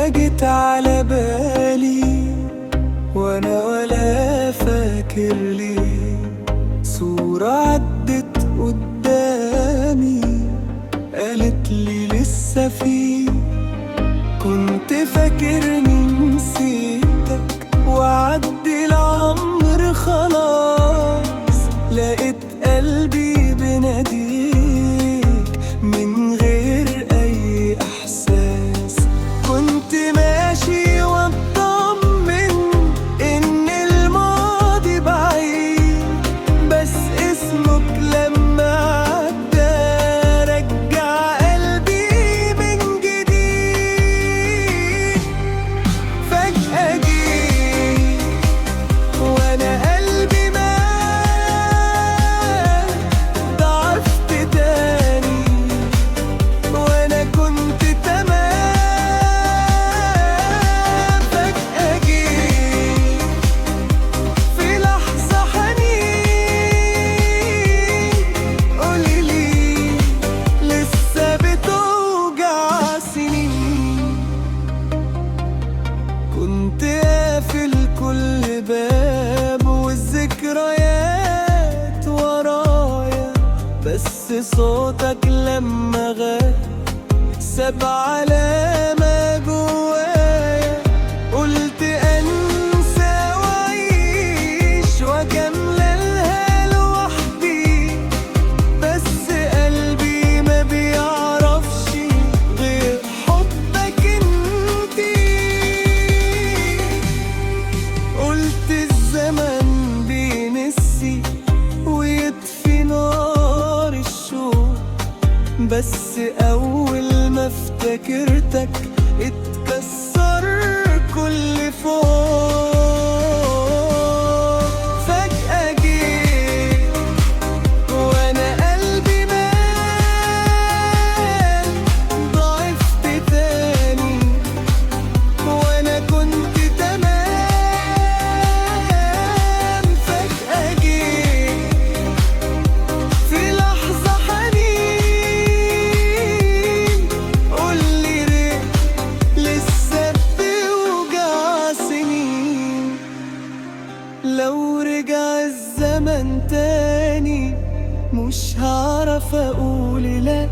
فجأة جيت على بالي وانا ولا فاكر ليه، صورة عدت قدامي قالت لي لسه في. كنت فاكرني نسيتك وعدي العمر خلاص، لقيت قلبي بناديك من غير اي احساس. كنت ماشي واطمن ان الماضي بعيد، بس اسمك لما عدى رجع قلبي من جديد. فجأة جيت وانا قلبي مات، ضعفت تاني وانا كنت تمام. فجأة جيت في لحظة حنين، قولي لي لسه بتوجع سنين. كنت قافل كل باب والذكريات ورايا، بس صوتك لما غاب ساب علامة جوايا. قلت انسى واعيش واكملها لوحدي، بس قلبي ما بيعرفش غير حبك انتي. قلت الزمن بينسي ويطفي نار الشوق، بس أول ما افتكرتك اتكسر كل فوق. فجأة جيت وانا قلبي مات، ضعفت تاني وانا كنت تمام. فجأة جيت في لحظة حنين، قولي ليه لسه بتوجع سنين. لو رجع الزمن تاني مش هعرف اقول لا،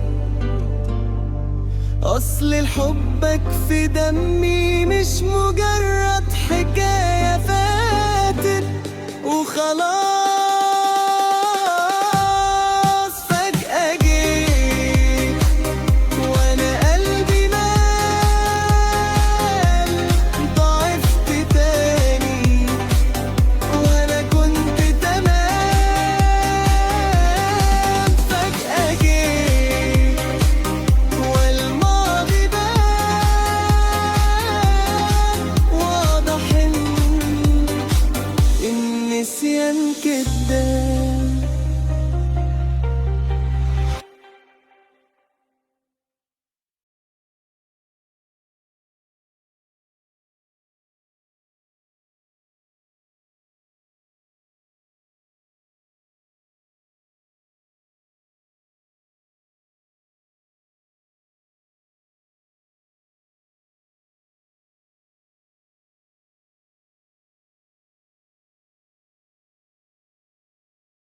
اصل حبك في دمي مش مجرد حكاية فاتت وخلاص.